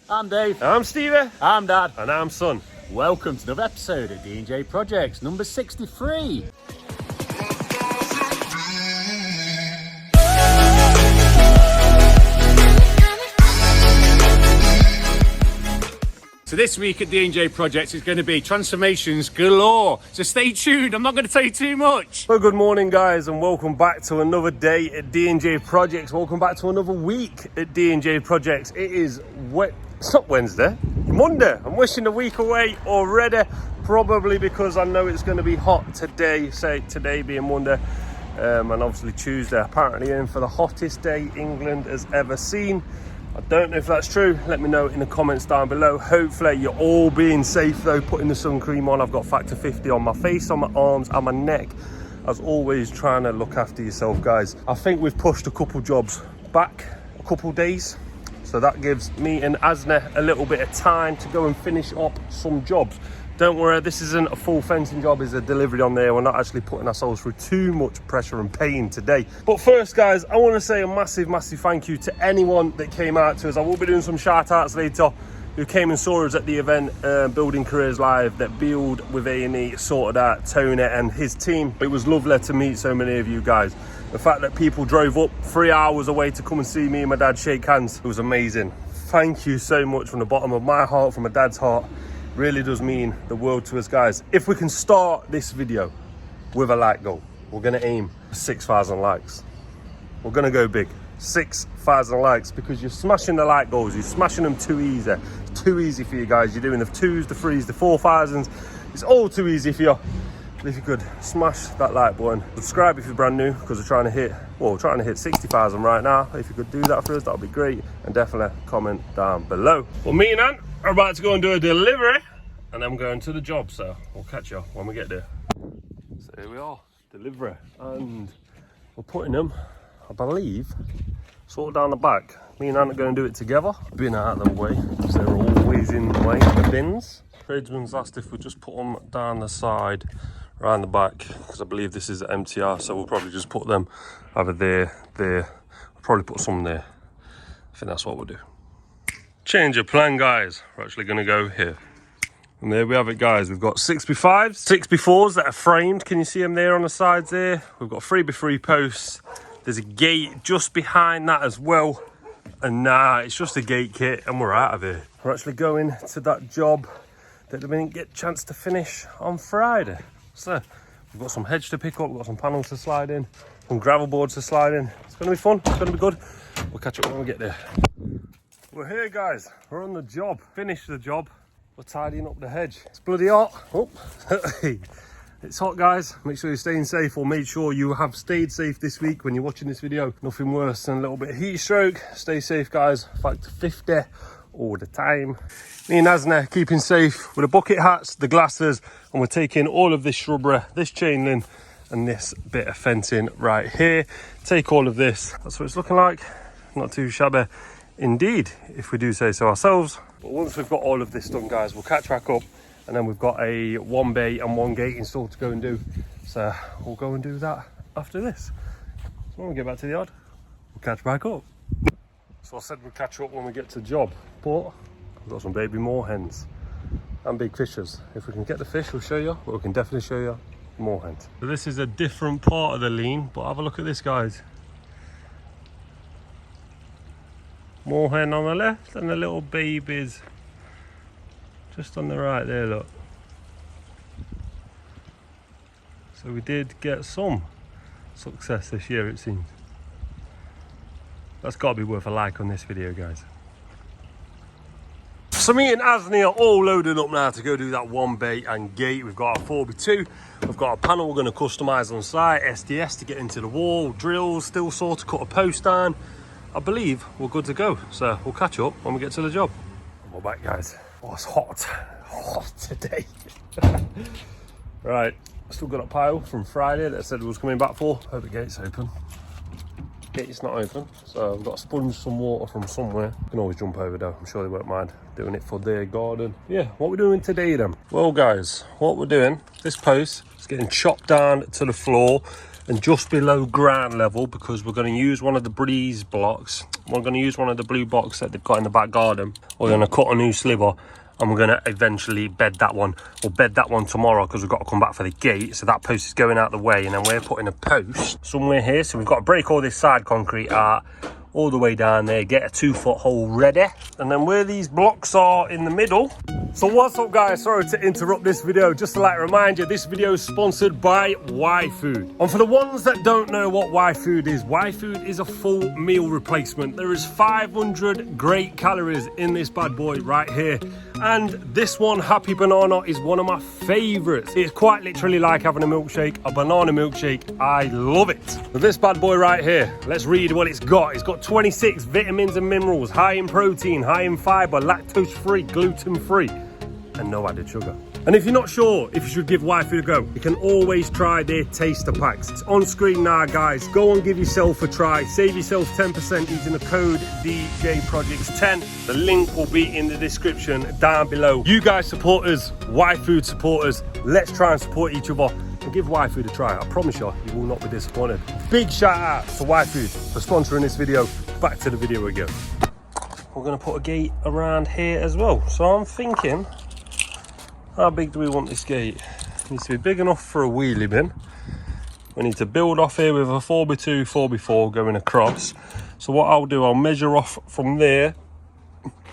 I'm Dave. I'm Stevie. I'm Dad. And I'm Son. Welcome to another episode of D&J Projects, number 63. So this week at D&J Projects is going to be transformations galore. So stay tuned. I'm not going to tell you too much. Well, good morning, guys, and welcome back to another day at D&J Projects. Welcome back to another week at D&J Projects. It is it's not Wednesday, Monday. I'm wishing the week away already, probably because I know it's going to be hot today. Say today being Monday, and obviously Tuesday apparently in for the hottest day England has ever seen. I don't know if that's true. Let me know in the comments down below. Hopefully you're all being safe though, putting the sun cream on. I've got factor 50 on my face, on my arms and my neck. As always, trying to look after yourself, guys. I think we've pushed a couple jobs back a couple days, so that gives me and Asna a little bit of time to go and finish up some jobs. Don't worry, this isn't a full fencing job, it's a delivery on there. We're not actually putting ourselves through too much pressure and pain today. But first, guys, I want to say a massive thank you to anyone that came out to us. I will be doing some shout outs later, who came and saw us at the event, Building Careers Live, that Build with A&E sorted out, Tony and his team. It was lovely to meet so many of you guys. The fact that people drove up 3 hours away to come and see me and my dad shake hands, it was amazing. Thank you so much from the bottom of my heart, from my dad's heart. Really does mean the world to us, guys. If we can start this video with a like goal, we're gonna aim for 6,000 likes. We're gonna go big, 6,000 likes, because you're smashing the like goals, you're smashing them too easy. It's too easy for you guys. You're doing the 2s, the 3s, the 4,000s. It's all too easy for you. But if you could smash that like button, subscribe if you're brand new, because we're trying to hit 60,000 right now. If you could do that for us, that would be great. And definitely comment down below. Well, me and Ant are about to go and do a delivery, and I'm going to the job, so we'll catch you when we get there. So here we are, delivery, and we're putting them, I believe, sort of down the back. Me and Ant are going to do it together. Bin out of the way, because they're always in the way, the bins. Tradesman's asked if we just put them down the side, around the back, because I believe this is MTR, so we'll probably just put them either there. I'll probably put some there. I think that's what we'll do. Change of plan, guys. We're actually going to go here. And there we have it, guys. We've got 6x5s, 6x4s that are framed. Can you see them there on the sides there? We've got 3x3 posts. There's a gate just behind that as well. And nah, it's just a gate kit and we're out of here. We're actually going to that job that we didn't get a chance to finish on Friday. So we've got some hedge to pick up, we've got some panels to slide in, some gravel boards to slide in. It's going to be fun, it's going to be good. We'll catch up when we get there. We're here, guys. We're on the job. Finished the job. We're tidying up the hedge. It's bloody hot. Oh, it's hot, guys. Make sure you're staying safe, or make sure you have stayed safe this week when you're watching this video. Nothing worse than a little bit of heat stroke. Stay safe, guys. Factor 50 all the time. Me and Asna keeping safe with the bucket hats, the glasses, and we're taking all of this shrubbery, this chain link, and this bit of fencing right here. Take all of this. That's what it's looking like. Not too shabby indeed, if we do say so ourselves. But once we've got all of this done, guys, we'll catch back up, and then we've got a 1 bay and 1 gate installed to go and do. So we'll go and do that after this. So when we get back to the yard, we'll catch back up. So I said we'll catch up when we get to the job, but we've got some baby moorhens and big fishers. If we can get the fish, we'll show you, but we can definitely show you moorhens. So this is a different part of the lean, but have a look at this, guys. Moorhen on the left and the little babies just on the right there, look. So we did get some success this year, it seems. That's got to be worth a like on this video, guys. So me and Asni are all loaded up now to go do that 1 bay and gate. We've got our 4x2, we've got a panel we're going to customise on site, SDS to get into the wall, drills, steel saw to cut a post down. I believe we're good to go, so we'll catch up when we get to the job. We're back, guys. Oh, it's hot today. Right, still got a pile from Friday that I said we was coming back for. Hope the gate's open. Gate's not open, so I've got to sponge some water from somewhere. You can always jump over though, I'm sure they won't mind doing it for their garden. Yeah, what we're doing today then? Well, guys, what we're doing, this post is getting chopped down to the floor. and just below ground level, because we're going to use one of the breeze blocks. We're going to use one of the blue blocks that they've got in the back garden. We're going to cut a new sliver, and we're going to eventually bed that one. We'll bed that one tomorrow because we've got to come back for the gate. So that post is going out the way, and then we're putting a post somewhere here. So we've got to break all this side concrete out all the way down there, get a 2-foot hole ready. And then where these blocks are in the middle. So what's up guys, sorry to interrupt this video. Just to like remind you, this video is sponsored by Y Food. And for the ones that don't know what Y Food is a full meal replacement. There is 500 great calories in this bad boy right here. And this one, Happy Banana, is one of my favorites. It's quite literally like having a milkshake, a banana milkshake. I love it. But this bad boy right here, let's read what it's got. It's got 26 vitamins and minerals, high in protein, high in fiber, lactose free, gluten free, and no added sugar. And if you're not sure if you should give Y Food a go, you can always try their taster packs. It's on screen now, guys. Go and give yourself a try. Save yourself 10% using the code DJProjects10. The link will be in the description down below. You guys support us, Y Food supporters. Let's try and support each other and give Y Food a try. I promise you, you will not be disappointed. Big shout out to Y Food for sponsoring this video. Back to the video again. We're gonna put a gate around here as well. So I'm thinking, how big do we want this gate? It needs to be big enough for a wheelie bin. We need to build off here with a 4x2, 4x4 going across. So what I'll do, I'll measure off from there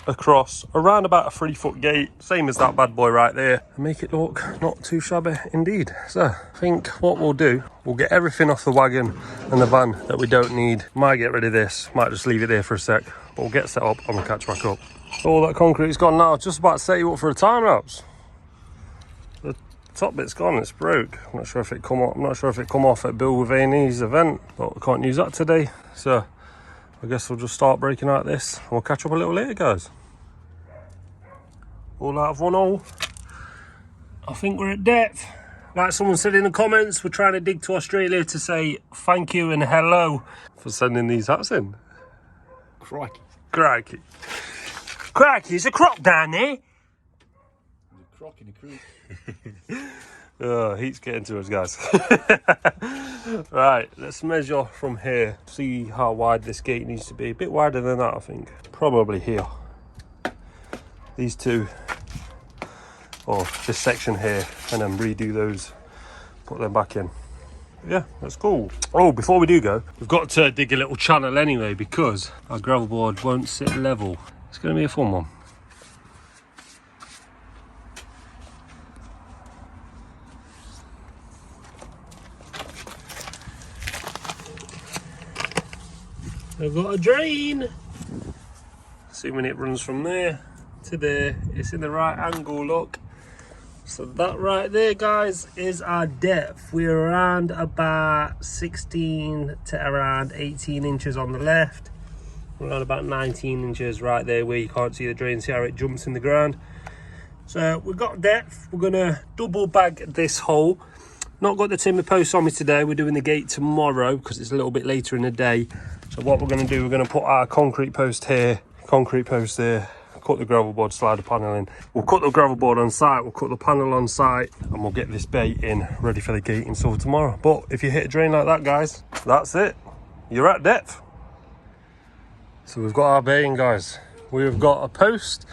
across around about a 3-foot gate, same as that bad boy right there, and make it look not too shabby indeed. So I think what we'll do, we'll get everything off the wagon and the van that we don't need. Might get rid of this, might just leave it there for a sec, but we'll get set up and we'll catch back up. All that concrete's gone now. Just about to set you up for a time lapse. The top bit's gone, it's broke. I'm not sure if it come off. I'm not sure if it come off at Bill with A&E's event, but we can't use that today. So I guess we'll just start breaking out this and we'll catch up a little later, guys. All out of one hole. I think we're at depth. Like someone said in the comments, we're trying to dig to Australia to say thank you and hello for sending these hats in. Crikey. Crikey. Crikey, there's a croc down there. There's a croc in the creek. Oh, heat's getting to us, guys. Right, let's measure from here. See how wide this gate needs to be. A bit wider than that, I think. Probably here. These two, or this section here, and then redo those, put them back in. Yeah, that's cool. Oh, before we do go, we've got to dig a little channel anyway, because our gravel board won't sit level. It's going to be a fun one. I've got a drain. Assuming it runs from there to there. It's in the right angle, look. So that right there, guys, is our depth. We're around about 16 to around 18 inches on the left. We're around about 19 inches right there where you can't see the drain. See how it jumps in the ground. So we've got depth. We're gonna double bag this hole. Not got the timber posts on me today. We're doing the gate tomorrow because it's a little bit later in the day. So what we're going to do, we're going to put our concrete post here, concrete post there, cut the gravel board, slide the panel in. We'll cut the gravel board on site, we'll cut the panel on site, and we'll get this bay in ready for the gate installed tomorrow. But if you hit a drain like that, guys, that's it. You're at depth. So we've got our bay in, guys. We've got a post,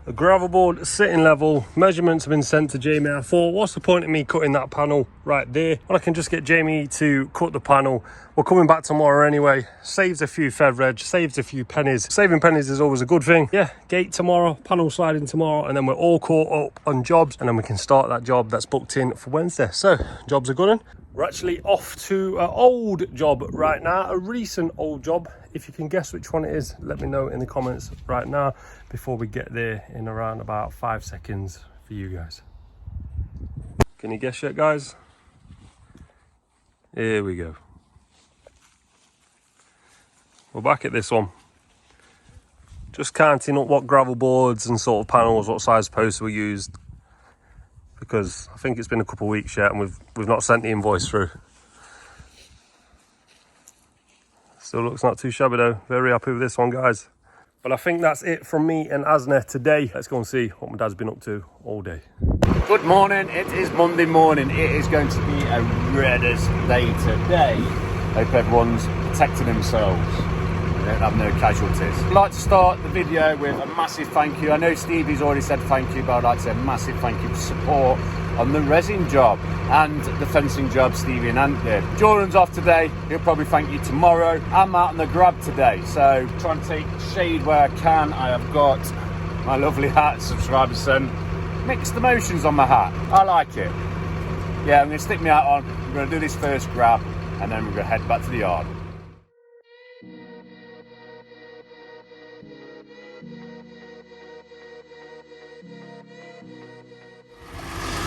a gravel board sitting level. Measurements have been sent to Jamie. I thought, what's the point of me cutting that panel right there? Well, I can just get Jamie to cut the panel. We're coming back tomorrow anyway. Saves a few fev reg, saves a few pennies. Saving pennies is always a good thing. Yeah, gate tomorrow, panel sliding tomorrow, and then we're all caught up on jobs, and then we can start that job that's booked in for Wednesday. So jobs are good. We're actually off to an old job right now, a recent old job. If you can guess which one it is, let me know in the comments right now before we get there in around about 5 seconds for you guys. Can you guess yet, guys? Here we go. We're back at this one. Just counting up what gravel boards and sort of panels, what size posts we used, because I think it's been a couple of weeks yet and we've not sent the invoice through. Still looks not too shabby though. Very happy with this one, guys. But I think that's it from me and Asna today. Let's go and see what my dad's been up to all day. Good morning, it is Monday morning. It is going to be a Redders day today. Hope everyone's protecting themselves. They don't have no casualties. I'd like to start the video with a massive thank you. I know Stevie's already said thank you, but I'd like to say a massive thank you for support on the resin job and the fencing job Stevie and Ant did. Jordan's off today, he'll probably thank you tomorrow. I'm out on the grab today, so trying to take shade where I can. I have got my lovely hat, subscribers sent. Mixed emotions on my hat. I like it. Yeah, I'm going to stick my hat on. I'm going to do this first grab and then we're going to head back to the yard.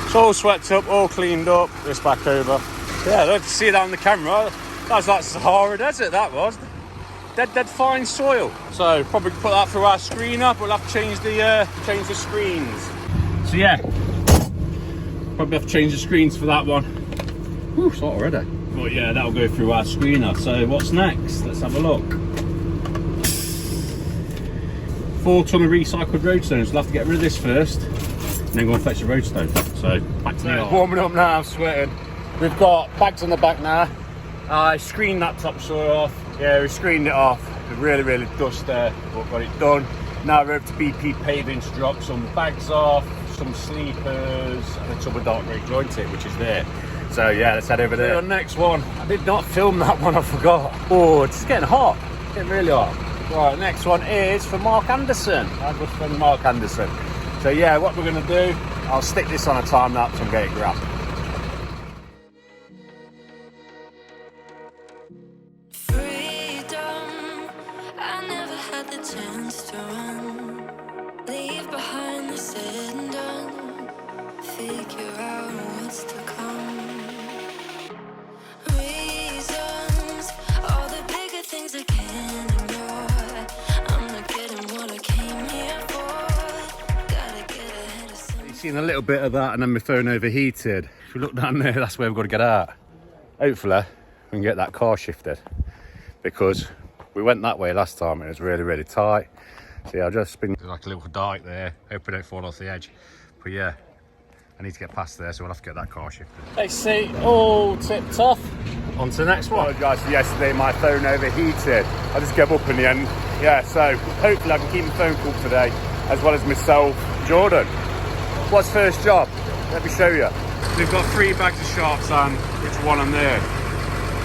It's all swept up, all cleaned up. This back over. Yeah, I don't see that on the camera. That was like Sahara Desert, that was. Dead fine soil. So probably put that through our screener, but we'll have to change the screens. So yeah, probably have to change the screens for that one. Ooh, it's hot already. But yeah, that'll go through our screener. So what's next? Let's have a look. 4 ton of recycled roadstones. We'll have to get rid of this first, and then go and fetch the roadstone. So back to the yard. Warming up now, I'm sweating. We've got bags on the back now. I screened that topsoil off. Yeah, we screened it off. Really dust there, but got it done. Now we're over to BP Paving to drop some bags off, some sleepers, and a tub of dark grey jointed, which is there. So yeah, let's head over there. The next one, I did not film that one, I forgot. Oh, it's getting hot, it's getting really hot. Right, next one is for Mark Anderson, our good friend Mark Anderson. So yeah, what we're gonna do, I'll stick this on a time lapse and get it grabbed. Chance to run, leave behind the said and done, figure out what's to come. Reasons, all the bigger things I can't ignore. I'm not getting what I came here for. Gotta get ahead of some. You've seen a little bit of that, and then my phone overheated. If you look down there, that's where we've got to get out. Hopefully, we can get that car shifted, because we went that way last time and it was really tight. So yeah, I'll just spin. There's like a little dike there. Hope we don't fall off the edge. But yeah, I need to get past there, so we'll have to get that car shifted. Let's see, all tipped off. On to the next one. Apologise for yesterday, my phone overheated. I just gave up in the end. Yeah, so hopefully I can keep my phone cool today, as well as myself, Jordan. What's first job? Let me show you. We've got 3 bags of sharp sand, which are one on there.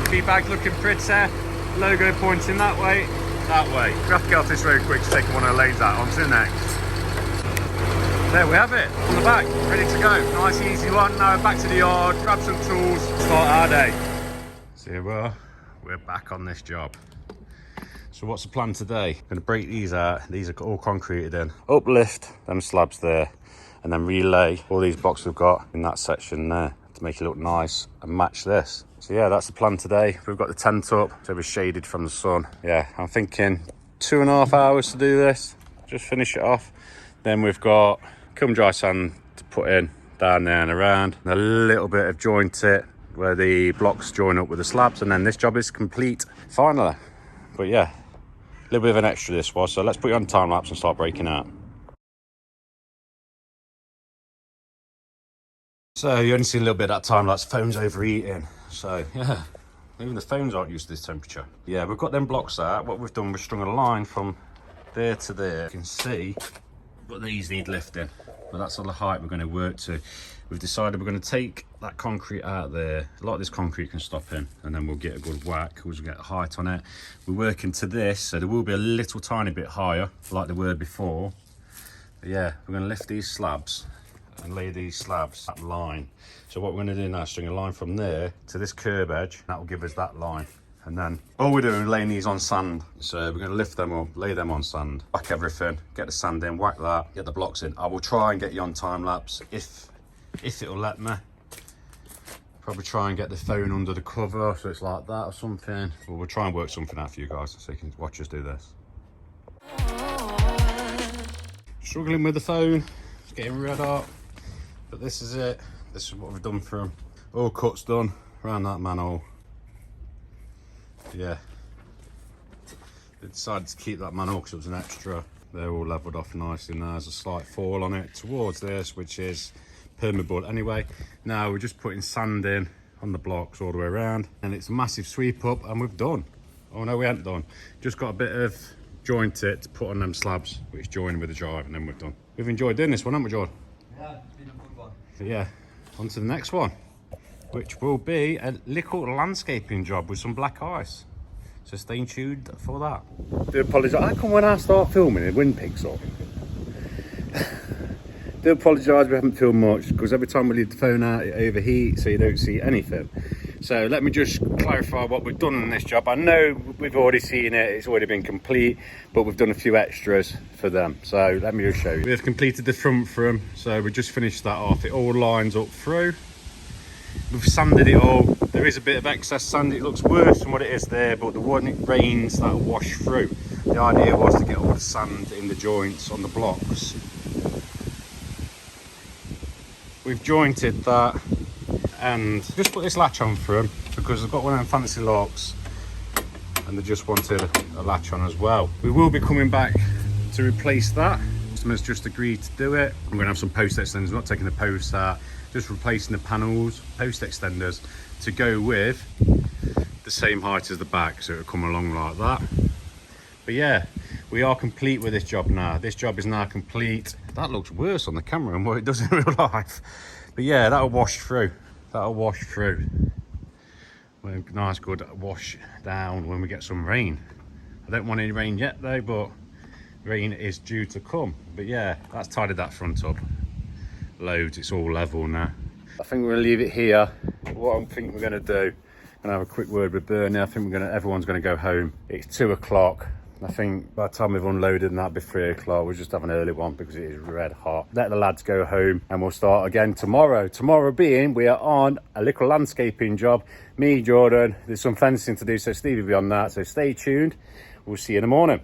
3 bags looking pretty. Logo pointing that way. We have to get off this road quick to take one of the lanes out. On to the next. There we have it, on the back, ready to go. Nice easy one. Now we're back to the yard, grab some tools, start our day. So here we're back on this job. So what's the plan today? I'm going to break these out. These are all concreted in. Uplift them slabs there, and then relay all these blocks we've got in that section there to make it look nice and match this. So yeah, that's the plan today. We've got the tent up, so we're shaded from the sun. Yeah, I'm thinking 2.5 hours to do this. Just finish it off. Then we've got kiln dry sand to put in down there and around. And a little bit of joint it where the blocks join up with the slabs, and then this job is complete finally. But yeah, a little bit of an extra this was. So let's put you on time lapse and start breaking out. So you only see a little bit of that time lapse. Phone's overheating. So yeah, even the phones aren't used to this temperature. Yeah, we've got them blocks out. What we've done, we've strung a line from there to there. You can see, but these need lifting. But that's all the height we're going to work to. We've decided we're going to take that concrete out there. A lot of this concrete can stop in, and then we'll get a good whack. We'll get a height on it. We're working to this, so there will be a little tiny bit higher, like they were before. But yeah, we're going to lift these slabs and lay these slabs that line. So what we're going to do now is string a line from there to this curb edge. That will give us that line, and then all we're doing is laying these on sand. So we're going to lift them up, lay them on sand, whack everything, get the sand in, whack that, get the blocks in. I will try and get you on time lapse if it'll let me. Probably try and get the phone under the cover so it's like that or something. But we'll try and work something out for you guys so you can watch us do this. Struggling with the phone, it's getting red hot. But this is it. This is what we've done for them. All cuts done around that manhole. Yeah. They decided to keep that manhole because it was an extra. They're all levelled off nicely now. There's a slight fall on it towards this, which is permabud anyway. Now we're just putting sand in on the blocks all the way around, and it's a massive sweep up, and we've done. Oh no, we haven't done. Just got a bit of joint it to put on them slabs, which join with the drive, and then we've done. We've enjoyed doing this one, haven't we, Jordan? Yeah, it's been a good one. Yeah, on to the next one, which will be a little landscaping job with some black ice. So stay tuned for that. Do apologise. How come when I start filming, the wind picks up? Do apologise, we haven't filmed much because every time we leave the phone out, it overheats, so you don't see anything. So let me just clarify what we've done on this job. I know we've already seen it, it's already been complete, but we've done a few extras for them. So let me just show you. We've completed the front for them, so we just finished that off. It all lines up through. We've sanded it all. There is a bit of excess sand. It looks worse than what it is there, but when it rains, that'll wash through. The idea was to get all the sand in the joints on the blocks. We've jointed that and just put this latch on for them because I've got one of them fancy locks and they just wanted a latch on as well. We will be coming back to replace that. Customers just agreed to do it. I'm going to have some post extenders, not taking the posts out, just replacing the panels, post extenders to go with the same height as the back, so it'll come along like that. But yeah, we are complete with this job now. This job is now complete. That looks worse on the camera than what it does in real life. But yeah, that'll wash through. That'll wash through. Well, nice good wash down when we get some rain. I don't want any rain yet though, but rain is due to come. But yeah, that's tidied that front up. Loads, it's all level now. I think we're gonna leave it here. What I think we're gonna do, I'm gonna have a quick word with Bernie. I think everyone's gonna go home. It's 2 o'clock. I think by the time we've unloaded and that'll be 3 o'clock. We'll just have an early one because it is red hot. Let the lads go home and we'll start again tomorrow. Tomorrow being, we are on a little landscaping job. Me, Jordan, there's some fencing to do, so Stevie will be on that. So stay tuned. We'll see you in the morning.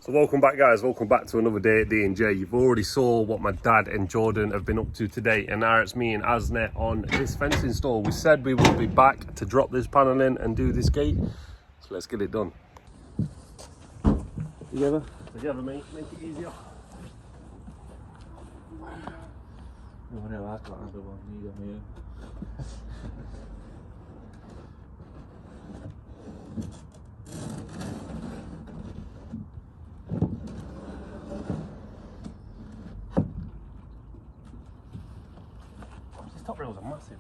So welcome back, guys. Welcome back to another day at D&J. You've already saw what my dad and Jordan have been up to today, and now it's me and Asnet on this fence install. We said we would be back to drop this panel in and do this gate, so let's get it done. Together, mate. Make it easier. These top rails are massive.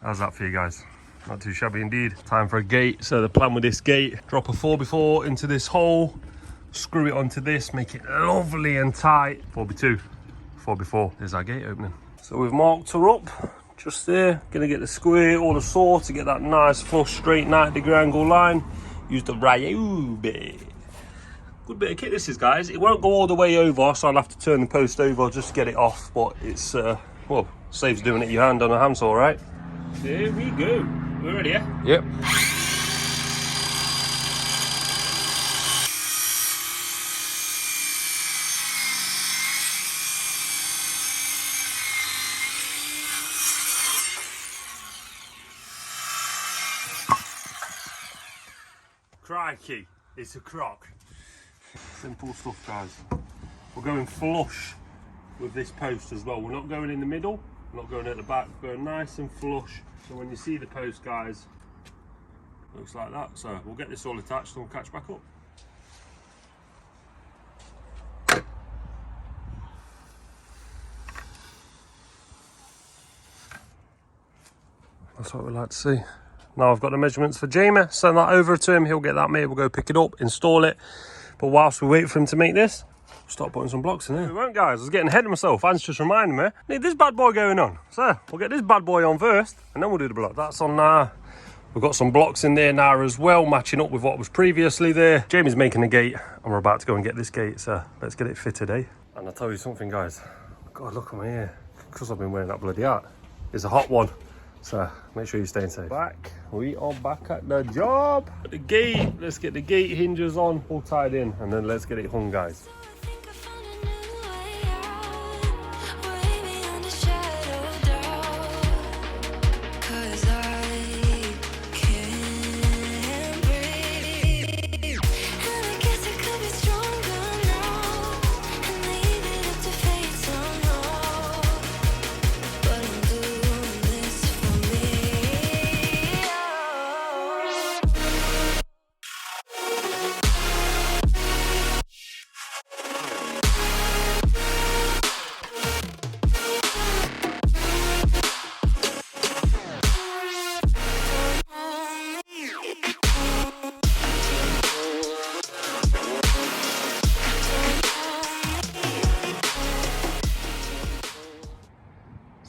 How's that for you guys? Not too shabby indeed. Time for a gate. So the plan with this gate, drop a 4x4 into this hole, screw it onto this, make it lovely and tight. 4x2, 4x4. There's our gate opening. So we've marked her up just there. Gonna get the square or the saw to get that nice flush straight 90-degree angle line. Use the Ryobi. Good bit of kit this is, guys. It won't go all the way over, so I'll have to turn the post over just to get it off, but it's well, saves doing it your hand on a handsaw, right? There we go. We're ready, yeah? Yep. Crikey, it's a crock. Simple stuff, guys. We're going flush with this post as well. We're not going in the middle, we're not going at the back, we're going nice and flush. So when you see the post, guys, looks like that. So we'll get this all attached and we'll catch back up. That's what we like to see. Now I've got the measurements for Jamie, send that over to him, he'll get that made, we'll go pick it up, install it. But whilst we wait for him to make this, we'll start putting some blocks in here. We won't, guys, I was getting ahead of myself. Anne's just reminding me, need this bad boy going on. So we'll get this bad boy on first and then we'll do the block. That's on now. We've got some blocks in there now as well, matching up with what was previously there. Jamie's making the gate and we're about to go and get this gate, so let's get it fitted, eh? And I'll tell you something, guys. God, look at my ear. Because I've been wearing that bloody hat. It's a hot one. So make sure you're staying safe. We are back at the job. The gate, let's get the gate hinges on, all tied in, and then let's get it hung, guys.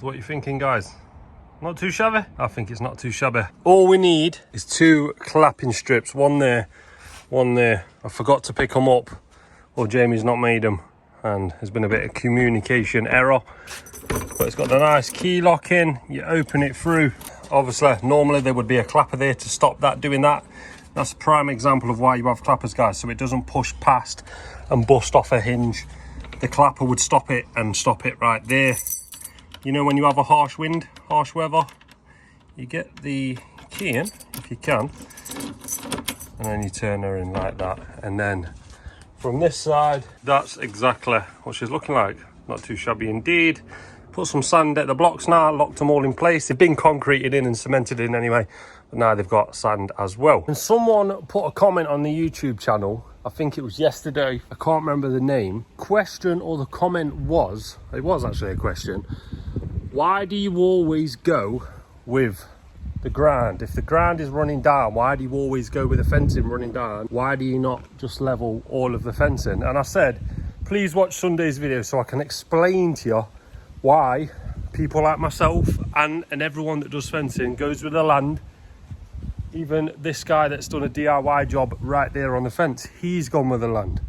So what are you thinking, guys? Not too shabby? I think it's not too shabby. All we need is 2 clapping strips, one there, one there. I forgot to pick them up, or Jamie's not made them, and there's been a bit of communication error. But it's got the nice key lock in, you open it through. Obviously, normally there would be a clapper there to stop that doing that. That's a prime example of why you have clappers, guys, so it doesn't push past and bust off a hinge. The clapper would stop it and stop it right there. You know, when you have a harsh wind, harsh weather, you get the key in, if you can, and then you turn her in like that. And then from this side, that's exactly what she's looking like. Not too shabby indeed. Put some sand at the blocks now, locked them all in place. They've been concreted in and cemented in anyway, but now they've got sand as well. And someone put a comment on the YouTube channel, I think it was yesterday, I can't remember the name. Question, or the comment was, it was actually a question, why do you always go with the ground? If the ground is running down, why do you always go with the fencing running down? Why do you not just level all of the fencing? And I said, please watch Sunday's video so I can explain to you why people like myself and everyone that does fencing goes with the land. Even this guy that's done a DIY job right there on the fence, he's gone with the land.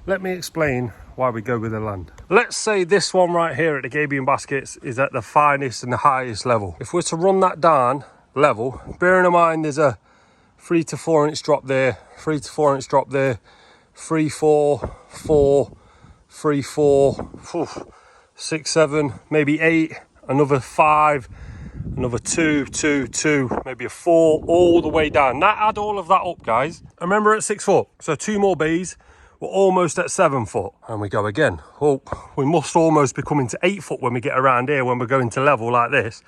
Let me explain why we go with the land. Let's say this one right here at the Gabion Baskets is at the finest and the highest level. If we're to run that down level, bearing in mind there's a 3 to 4 inch drop there, 3 to 4 inch drop there, 3, 4, 4, 3, 4, 6, 7, maybe 8, another 5, another 2, 2, 2, maybe a 4, all the way down. Now add all of that up, guys. I remember at 6 foot, so 2 more bays, we're almost at 7 foot. And we go again. Oh, we must almost be coming to 8 foot when we get around here, when we're going to level like this.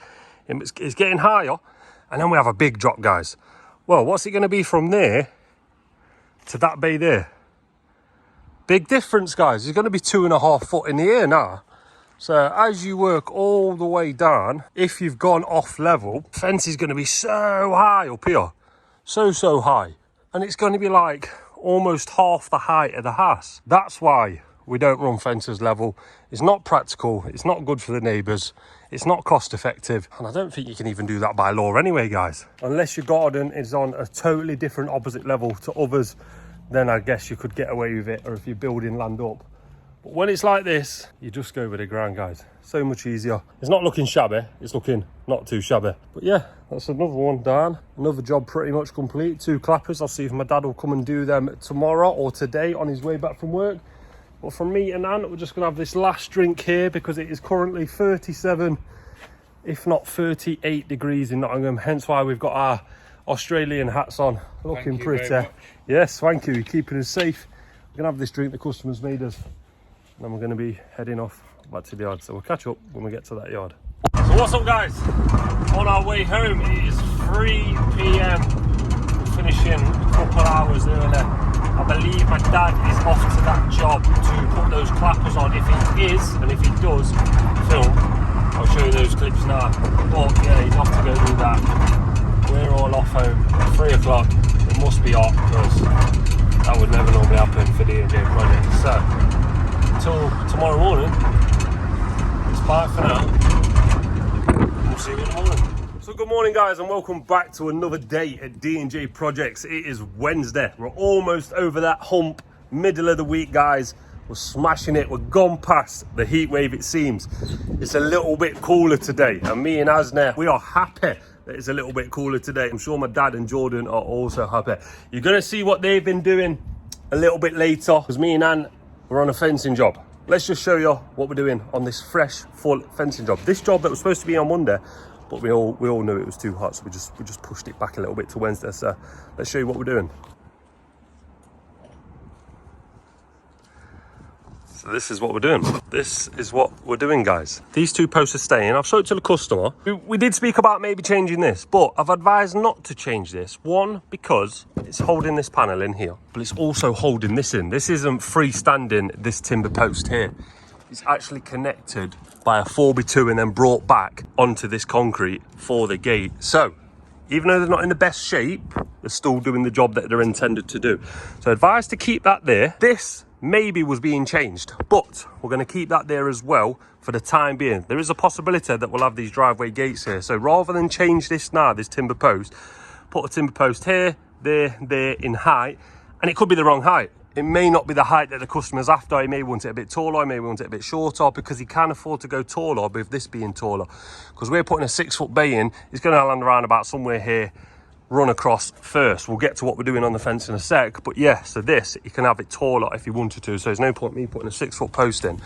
It's getting higher, and then we have a big drop, guys. Well, what's it going to be from there to that bay there? Big difference, guys. It's going to be 2.5 foot in the air now. So as you work all the way down, if you've gone off level, fence is going to be so high up here. So high. And it's going to be like almost half the height of the house. That's why we don't run fences level. It's not practical. It's not good for the neighbours. It's not cost effective. And I don't think you can even do that by law anyway, guys. Unless your garden is on a totally different opposite level to others, then I guess you could get away with it, or if you're building land up. But when it's like this, you just go with the ground, guys. So much easier. It's not looking shabby, it's looking not too shabby. But yeah, that's another one done. Another job pretty much complete. 2 clappers. I'll see if my dad will come and do them tomorrow or today on his way back from work. But from me and Anne, we're just gonna have this last drink here because it is currently 37, if not 38 degrees in Nottingham. Hence why we've got our Australian hats on. Looking pretty. Yes, thank you. You're keeping us safe. We're gonna have this drink the customers made us. And then we're going to be heading off back to the yard. So we'll catch up when we get to that yard. So what's up, guys? On our way home, it is 3 p.m. We're finishing a couple hours earlier. I believe my dad is off to that job to put those clappers on. If he is, and if he does film, I'll show you those clips now. But yeah, he's off to go do that. We're all off home at 3 o'clock. It must be hot because that would never normally happen for D&J Project. So until tomorrow morning, it's bye for now. We'll see you in the morning. So good morning, guys, and welcome back to another day at D&J Projects. It is Wednesday. We're almost over that hump, middle of the week, guys. We're smashing it. We're gone past the heat wave, it seems. It's a little bit cooler today, and me and Asna, we are happy that it's a little bit cooler today. I'm sure my dad and Jordan are also happy. You're going to see what they've been doing a little bit later, because me and Anne, we're on a fencing job. Let's just show you what we're doing on this fresh, full fencing job. This job that was supposed to be on Monday, but we all knew it was too hot, so we just pushed it back a little bit to Wednesday. So let's show you what we're doing. So this is what we're doing. This is what we're doing, guys. These 2 posts are staying. I've showed it to the customer. We did speak about maybe changing this, but I've advised not to change this. One, because it's holding this panel in here, but it's also holding this in. This isn't freestanding, this timber post here. It's actually connected by a 4x2 and then brought back onto this concrete for the gate. So even though they're not in the best shape, they're still doing the job that they're intended to do. So advised to keep that there. This maybe was being changed, but we're going to keep that there as well for the time being. There is a possibility that we'll have these driveway gates here. So rather than change this now, this timber post, put a timber post here, there in height, and it could be the wrong height. It may not be the height that the customer's after. He may want it a bit taller, he may want it a bit shorter, because he can afford to go taller with this being taller. Because we're putting a 6-foot bay in, it's going to land around about somewhere here, run across first. We'll get to what we're doing on the fence in a sec, but yeah, so this, you can have it taller if you wanted to. So there's no point me putting a 6-foot post in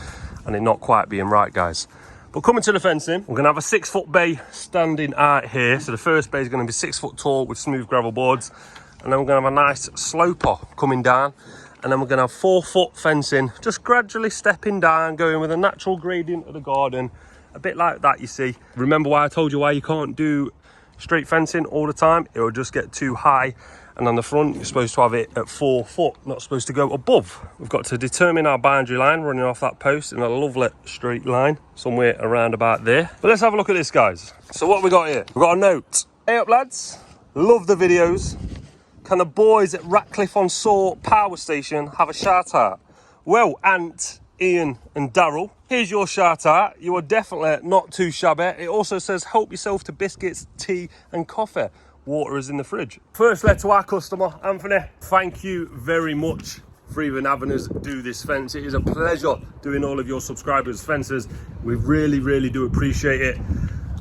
and it not quite being right, guys. But coming to the fencing, we're going to have a 6-foot bay standing out here. So the first bay is going to be 6 foot tall with smooth gravel boards, and then we're going to have a nice sloper coming down, and then we're going to have 4-foot fencing, just gradually stepping down, going with a natural gradient of the garden, a bit like that, you see. Remember why I told you why you can't do straight fencing all the time? It will just get too high, and on the front you're supposed to have it at 4 foot, not supposed to go above. We've got to determine our boundary line running off that post in a lovely straight line somewhere around about there. But let's have a look at this, guys. So what we got here, we've got a note. Hey up lads, love the videos. Can the boys at Ratcliffe-on-Soar power station have a shout out? Well, Ant, Ian and Daryl, here's your shout out. You are definitely not too shabby. It also says help yourself to biscuits, tea and coffee. Water is in the fridge. First letter to our customer, Anthony. Thank you very much for even having us do this fence. It is a pleasure doing all of your subscribers' fences. We really, really do appreciate it.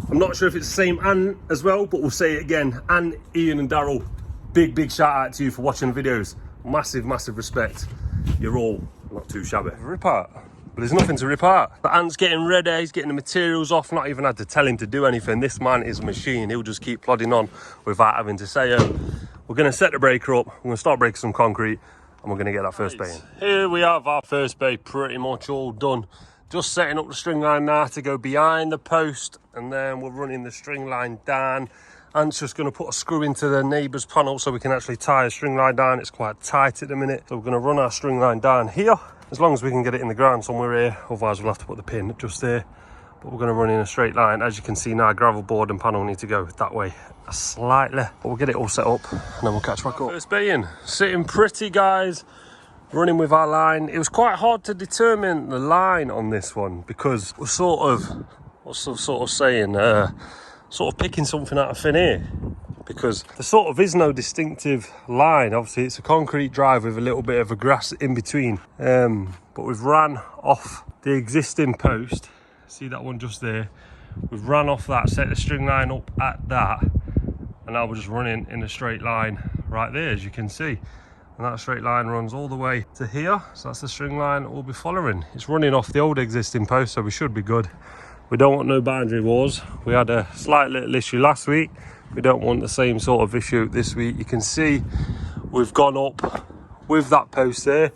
I'm not sure if it's the same Ant as well, but we'll say it again. Ant, Ian and Daryl, big shout out to you for watching the videos. Massive respect. You're all not too shabby. Rip out. But there's nothing to rip out. The Ant's getting ready, he's getting the materials off, not even had to tell him to do anything. This man is a machine. He'll just keep plodding on without having to say it. We're going to set the breaker up, we're going to start breaking some concrete, and we're going to get that first bay in. Here we have our first bay pretty much all done. Just setting up the string line now to go behind the post, and then we're running the string line down. Ant's just going to put a screw into the neighbour's panel so we can actually tie a string line down. It's quite tight at the minute, so we're going to run our string line down here, as long as we can get it in the ground somewhere here. Otherwise we'll have to put the pin just there, but we're going to run in a straight line. As you can see now, gravel board and panel need to go that way slightly, but we'll get it all set up and then we'll catch back up. First bay in, sitting pretty, guys, running with our line. It was quite hard to determine the line on this one because we're sort of, what's the sort of saying, sort of picking something out of thin air, because there sort of is no distinctive line. Obviously it's a concrete drive with a little bit of a grass in between, but we've ran off the existing post. See that one just there? We've ran off that, set the string line up at that, and now we're just running in a straight line right there, as you can see. And that straight line runs all the way to here, so that's the string line we'll be following. It's running off the old existing post, so we should be good. We don't want no boundary wars. We had a slight little issue last week. We don't want the same sort of issue this week. You can see we've gone up with that post there,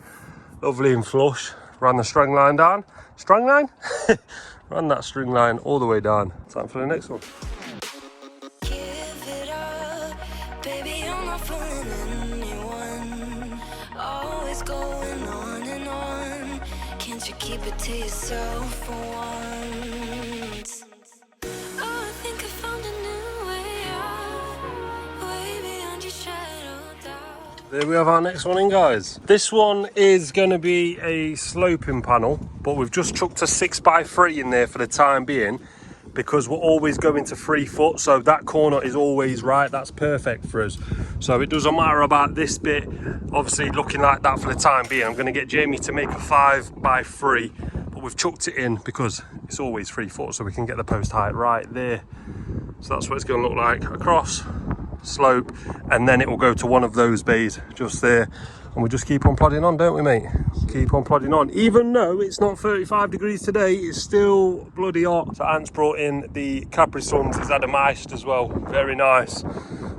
lovely and flush. Ran the string line down. String line? Ran that string line all the way down. Time for the next one. Give it up, baby, I'm not fooling anyone. Always going on and on. Can't you keep it to yourself for once? Oh, I think I found a new way out, way beyond your shadow doubt. There we have our next one in, guys. This one is going to be a sloping panel, but we've just chucked a 6x3 in there for the time being, because we're always going to 3 foot, so that corner is always right. That's perfect for us, so it doesn't matter about this bit obviously looking like that for the time being. I'm going to get Jamie to make a 5x3, but we've chucked it in because it's always 3 foot, so we can get the post height right there. So that's what it's going to look like across, slope, and then it will go to one of those bays just there, and we just keep on plodding on, don't we, mate? Keep on plodding on. Even though it's not 35 degrees today, it's still bloody hot. So Ant's brought in the Capri Suns. He's had them iced as well. Very nice.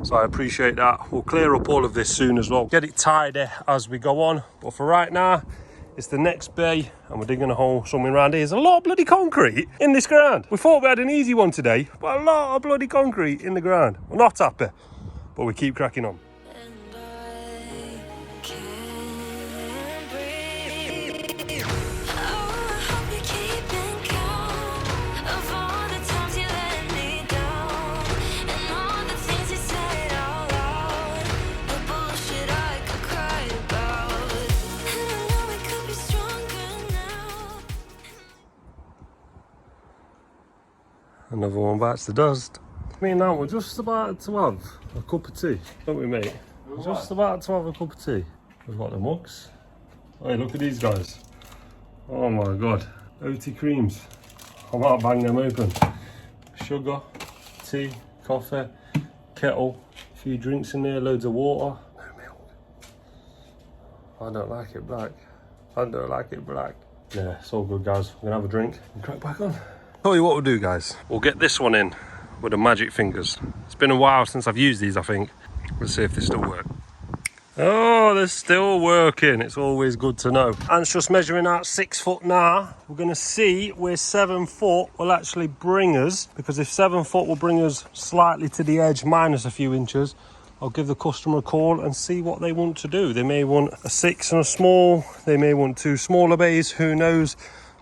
So I appreciate that. We'll clear up all of this soon as well. Get it tidy as we go on. But for right now, it's the next bay, and we're digging a hole somewhere around here. There's a lot of bloody concrete in this ground. We thought we had an easy one today, but a lot of bloody concrete in the ground. We're not happy, but we keep cracking on. And I can't breathe. Oh, I hope you're keeping count of all the times you let me down, and all the things you said out loud, the bullshit I could cry about. And I know it could be Another one bites the dust. Me and Nan, we're just about to have a cup of tea, don't we, mate? We're just about to have a cup of tea. We've got the mugs. Hey, look at these guys. Oh my god. OT creams. I might bang them open. Sugar, tea, coffee, kettle, a few drinks in there, loads of water. No milk. I don't like it black. I don't like it black. Yeah, it's all good, guys. We're gonna have a drink and crack back on. Tell you what we'll do, guys. We'll get this one in with the magic fingers. It's been a while since I've used these, I think. Let's see if they still work. Oh, they're still working. It's always good to know. Ant's just measuring out 6 foot now. We're going to see where 7 foot will actually bring us, because if 7 foot will bring us slightly to the edge minus a few inches, I'll give the customer a call and see what they want to do. They may want a 6 and a small. They may want 2 smaller bays. Who knows?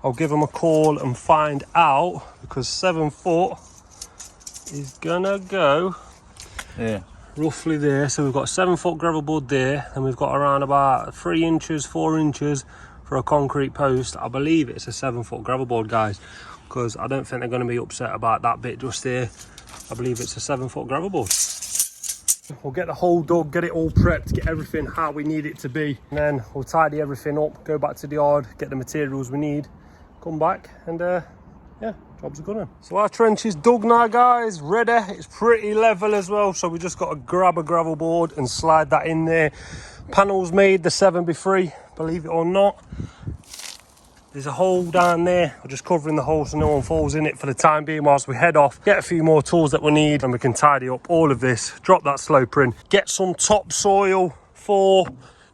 I'll give them a call and find out, because 7 foot is gonna go roughly there. So we've got a 7 foot gravel board there, and we've got around about 3 inches, 4 inches for a concrete post. I believe it's a 7 foot gravel board, guys, because I don't think they're going to be upset about that bit just there. I believe it's a 7 foot gravel board. We'll get the hole dug, get it all prepped, get everything how we need it to be, and then we'll tidy everything up, go back to the yard, get the materials we need, come back, and yeah, job's a good one. So our trench is dug now, guys, ready. It's pretty level as well, so we just got to grab a gravel board and slide that in there. Panels made, the 7x3, believe it or not. There's a hole down there. I'm just covering the hole so no one falls in it for the time being whilst we head off. Get a few more tools that we need, and we can tidy up all of this, drop that sloper in, get some topsoil for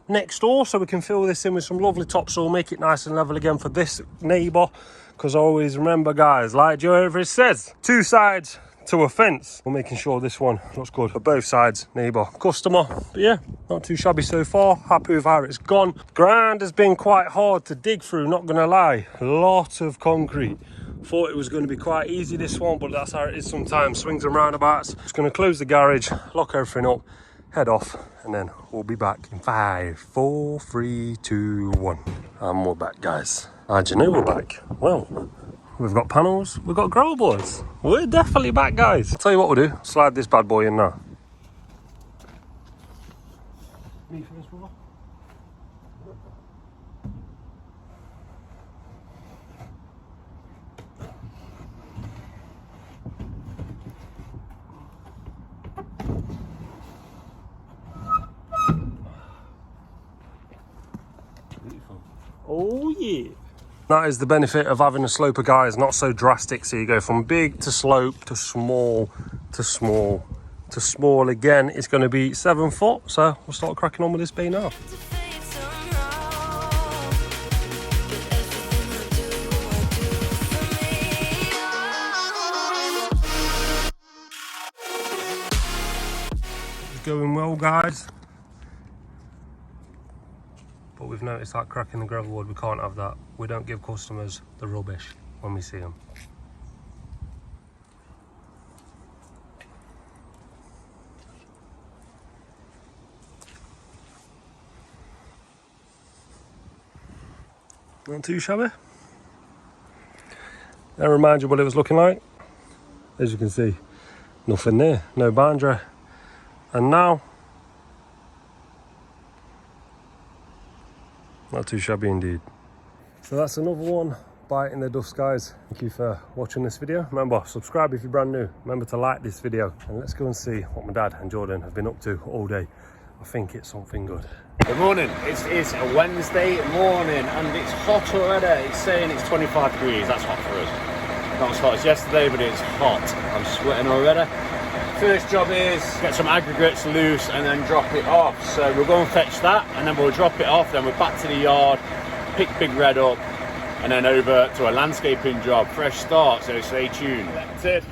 next door so we can fill this in with some lovely topsoil, make it nice and level again for this neighbour. Because always remember, guys, like Joe Everett says, 2 sides to a fence. We're making sure this one looks good for both sides, neighbour, customer. But yeah, not too shabby so far. Happy with how it's gone. Ground has been quite hard to dig through, not gonna lie. A lot of concrete. Thought it was going to be quite easy, this one, but that's how it is sometimes. Swings and roundabouts. Just going to close the garage, lock everything up, head off, and then we'll be back in 5, 4, 3, 2, 1. And we're back, guys. How'd you know we're back? Well, we've got panels, we've got gravel boards. We're definitely back, guys. I'll tell you what we'll do. Slide this bad boy in now. Me first, brother. Oh yeah. That is the benefit of having a sloper, guys, not so drastic. So you go from big to slope to small to small to small again. It's going to be 7 foot, so we'll start cracking on with this bay now. It's going well, guys. But we've noticed that crack in the gravel board. We can't have that. We don't give customers the rubbish when we see them. Not too shabby. That reminds you what it was looking like. As you can see, nothing there, no boundary. And now, not too shabby indeed. So that's another one biting the dust, guys. Thank you for watching this video. Remember, subscribe if you're brand new. Remember to like this video, and let's go and see what my dad and Jordan have been up to all day. I think it's something good. Good morning. It's a Wednesday morning and it's hot already. It's saying it's 25 degrees. That's hot for us. Not as hot as yesterday, but it's hot. I'm sweating already. First job is get some aggregates loose and then drop it off. So we'll go and fetch that and then we'll drop it off. Then we're back to the yard, pick Big Red up, and then over to a landscaping job. Fresh start, so stay tuned. That's it.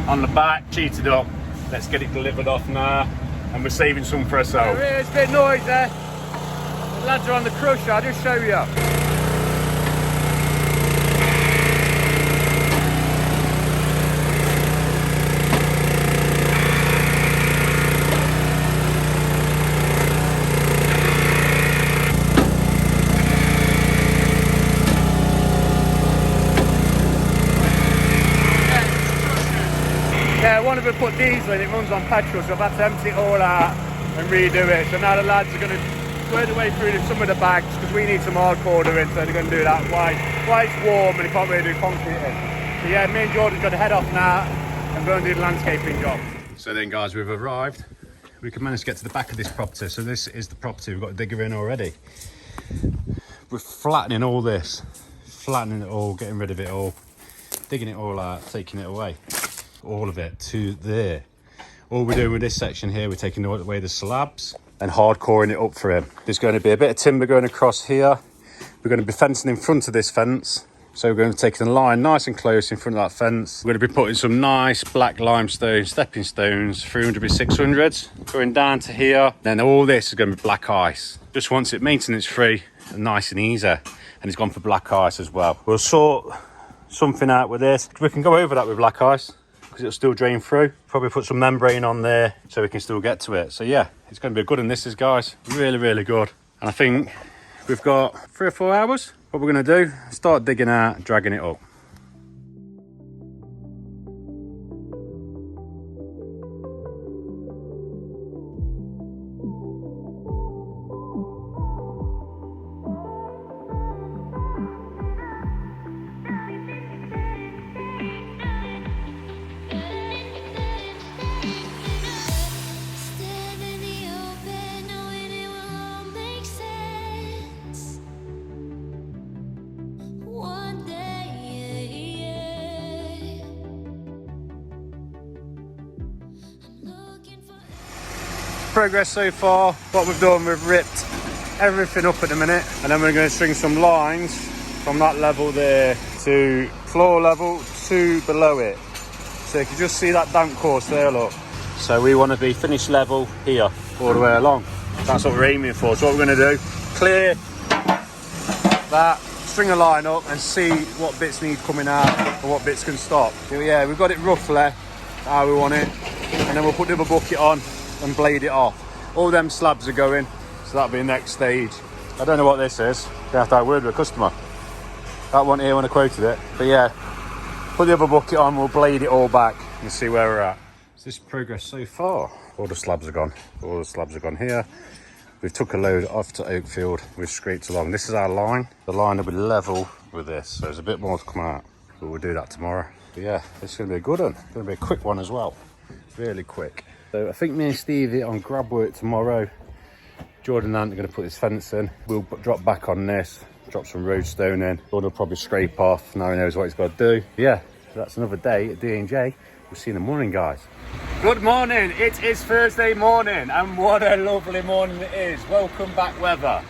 On the back, cheated up. Let's get it delivered off now. And we're saving some for ourselves. There is a bit of noise there. The lads are on the crusher, I'll just show you. we put diesel in, it runs on petrol, so I've had to empty it all out and redo it. So now the lads are going to work their way through some of the bags because we need some hardcore doing, so they're going to do that while it's warm and you can't really do concrete in. So yeah, me and Jordan's got to head off now and go and do the landscaping job. So then guys, we've arrived. We can manage to get to the back of this property. So this is the property, we've got a digger in already. We're flattening all this, flattening it all, getting rid of it all, digging it all out, taking it away. All of it to there. All we're doing with this section here, we're taking away the slabs and hardcoring it up for him. There's going to be a bit of timber going across here. We're going to be fencing in front of this fence. So we're going to be taking the line nice and close in front of that fence. We're going to be putting some nice black limestone stepping stones, 300 by 600s, going down to here. Then all this is going to be black ice. Just wants it maintenance free and nice and easy. And it's gone for black ice as well. We'll sort something out with this. We can go over that with black ice because it'll still drain through. Probably put some membrane on there so we can still get to it. So yeah, it's going to be a good one, this is, guys. Really, really good. And I think we've got 3 or 4 hours. What we're going to do, start digging out, dragging it up. Stand in the open, knowing it will all make sense. One day, I'm looking for. Progress so far. What we've done, we've ripped everything up at the minute, and then we're going to string some lines from that level there to floor level to below it. So you can just see that damp course there, look. So we want to be finished level here all the way along. That's what we're aiming for. So what we're going to do, clear that, string a line up and see what bits need coming out and what bits can stop. So yeah, we've got it roughly how we want it, and then we'll put the other bucket on and blade it off. All them slabs are going, so that'll be the next stage. I don't know what this is. Gonna have to have a word with a customer. That one here when I quoted it. But yeah, put the other bucket on, we'll blade it all back and see where we're at. So this progress so far. All the slabs are gone. All the slabs are gone here. We've took a load off to Oakfield. We've scraped along. This is our line. The line will be level with this. So there's a bit more to come out, but we'll do that tomorrow. But yeah, it's going to be a good one. It's going to be a quick one as well. Really quick. So I think me and Stevie on grab work tomorrow. Jordan and Ant are going to put this fence in. We'll drop back on this, drop some road stone in. Jordan will probably scrape off. Now he knows what he's got to do. Yeah, that's another day at D&J. We'll see you in the morning, guys. Good morning. It is Thursday morning, and what a lovely morning it is. Welcome back weather.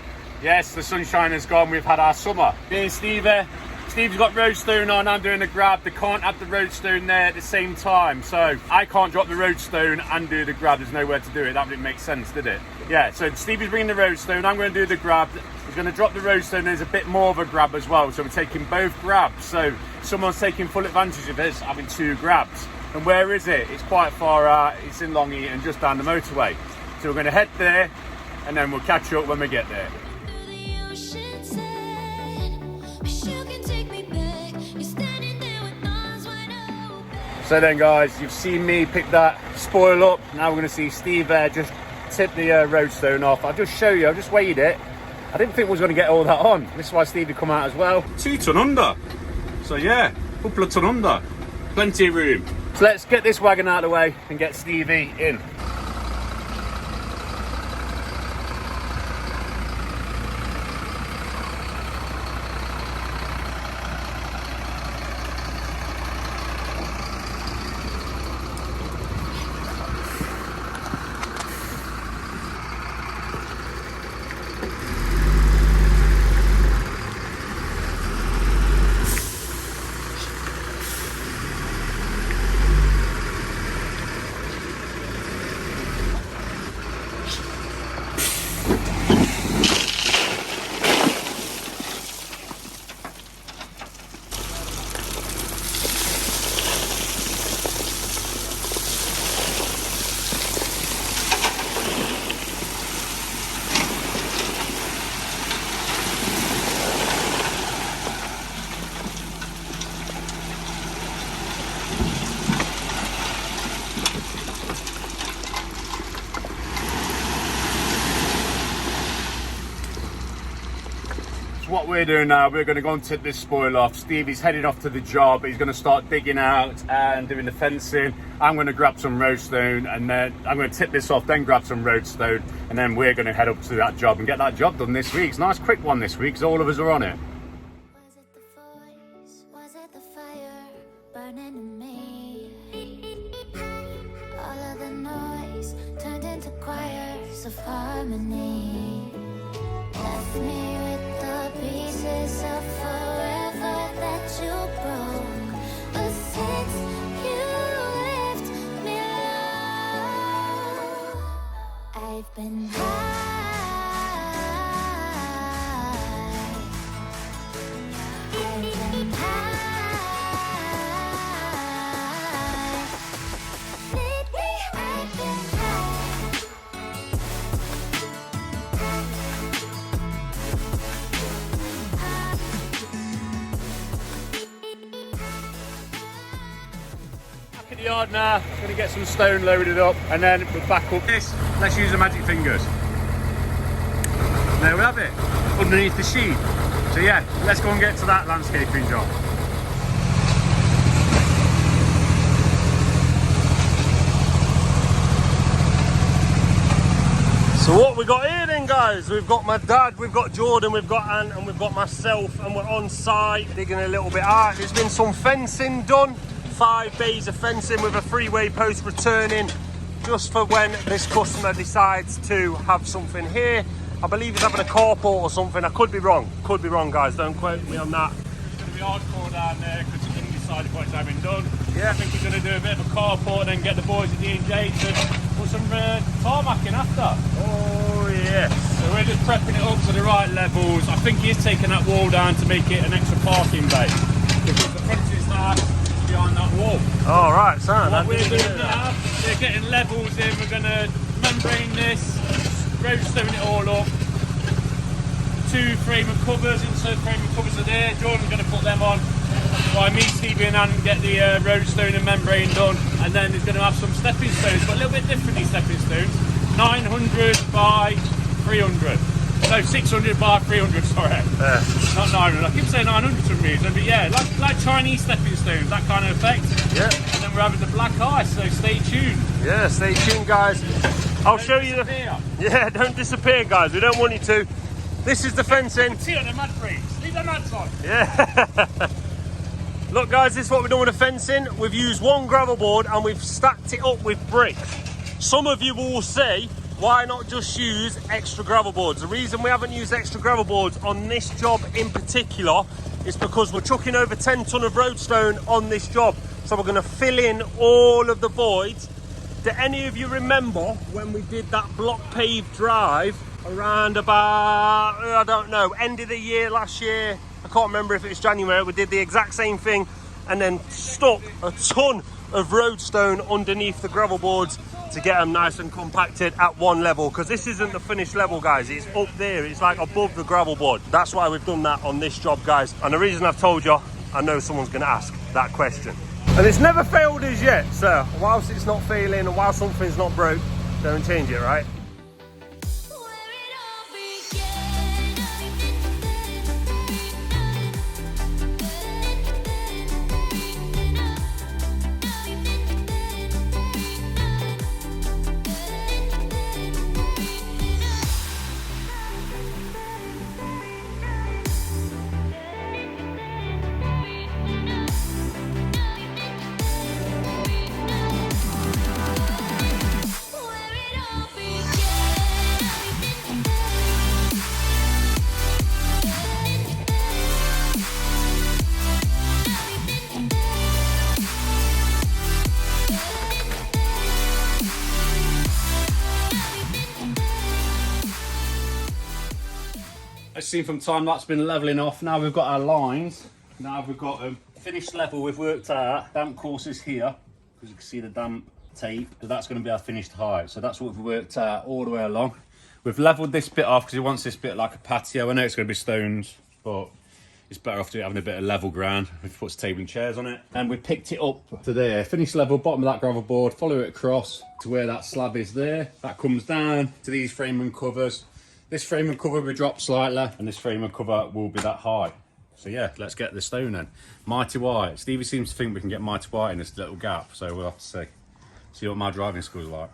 Yes, the sunshine has gone. We've had our summer. Me and Stevie. Steve's got roadstone on, I'm doing the grab. They can't have the roadstone there at the same time. So I can't drop the roadstone and do the grab. There's nowhere to do it. That didn't make sense, did it? Yeah, so Stevie's bringing the roadstone. I'm going to do the grab. He's going to drop the roadstone. There's a bit more of a grab as well. So we're taking both grabs. So someone's taking full advantage of this, having 2 grabs. And where is it? It's quite far out. It's in Long Eaton, just down the motorway. So we're going to head there and then we'll catch up when we get there. So then guys, you've seen me pick that spoil up. Now we're going to see Steve there just tip the roadstone off. I'll just show you, I've just weighed it. I didn't think we was going to get all that on. This is why Stevie come out as well. 2 ton under. So yeah, couple of ton under. Plenty of room. So let's get this wagon out of the way and get Stevie in. we're doing now, we're going to go and tip this spoil off. Stevie's heading off to the job. He's going to start digging out and doing the fencing. I'm going to grab some roadstone, and then I'm going to tip this off, then grab some roadstone, and then we're going to head up to that job and get that job done this week. It's a nice quick one this week because all of us are on it. Was it the voice? Was it the fire burning in me? All of the noise turned into choirs of harmony. Left me with the pieces of forever that you broke. But since you left me alone, I've been high. I've been high. Lately I've been high. Back at the yard now, going to get some stone loaded up, and then we'll back up this. Let's use the magic fingers. There we have it, underneath the sheet. So yeah, let's go and get to that landscaping job. So what we got here then, guys, we've got my dad, we've got Jordan, we've got Ant, and we've got myself, and we're on site digging a little bit out. There's been some fencing done, 5 bays of fencing with a 3-way post returning, just for when this customer decides to have something here. I believe he's having a carport or something. I could be wrong, guys, don't quote me on that. It's going to be hardcore down there because he didn't decide what he's having done. Yeah. I think he's going to do a bit of a carport and then get the boys at D&J to put some tarmac in after. Oh yes. So we're just prepping it up to the right levels. I think he is taking that wall down to make it an extra parking bay, because the fences are behind that wall. All right, son. What we're doing now, we're getting levels in. We're going to membrane this, roadstone it all up. 2 frame of covers, insert frame of covers are there. Jordan's going to put them on. While me, Stevie and Ann get the roadstone and membrane done, and then he's going to have some stepping stones, but a little bit different, these stepping stones. 900 by 300. No, 600 by 300, sorry. Not 900. I keep saying 900 for some reason, but yeah, like Chinese stepping stones, that kind of effect. Yeah. And then we're having the black ice, so stay tuned. Yeah, stay tuned, guys. I'll show you the... Disappear. Yeah, don't disappear, guys. We don't want you to. This is the fencing. See on the mad freaks. Leave the mads on. Yeah. Look, guys, this is what we've done with the fencing. We've used 1 gravel board and we've stacked it up with bricks. Some of you will say, why not just use extra gravel boards? The reason we haven't used extra gravel boards on this job in particular is because we're chucking over 10 ton of roadstone on this job. So we're going to fill in all of the voids. Do any of you remember when we did that block paved drive around about, I don't know, end of the year last year? I can't remember if it was January. We did the exact same thing and then stuck a ton of roadstone underneath the gravel boards to get them nice and compacted at one level, because this isn't the finished level, guys. It's up there, it's like above the gravel board. That's why we've done that on this job, guys. And the reason I've told you, I know someone's going to ask that question. And it's never failed us yet, so whilst it's not failing and while something's not broke, don't change it, right? Where it all began. Where it all As seen from time, that's been levelling off. Now we've got our lines. Now we've got a finished level we've worked out. Damp courses here, because you can see the damp tape. So that's going to be our finished height. So that's what we've worked out all the way along. We've levelled this bit off because he wants this bit like a patio. I know it's going to be stones, but it's better off having a bit of level ground. We've put table and chairs on it. And we picked it up to there. Finished level, bottom of that gravel board, follow it across to where that slab is there. That comes down to these frame and covers. This frame and cover will drop slightly, and this frame and cover will be that high. So yeah, let's get the stone in. Mighty White. Stevie seems to think we can get Mighty White in this little gap, so we'll have to see. See what my driving school's like.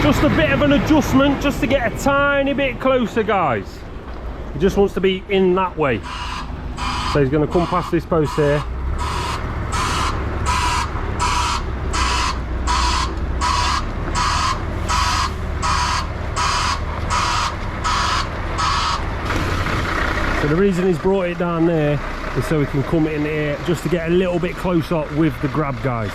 Just a bit of an adjustment, just to get a tiny bit closer, guys. He just wants to be in that way. So he's going to come past this post here. So the reason he's brought it down there is so he can come in here just to get a little bit closer with the grab, guys.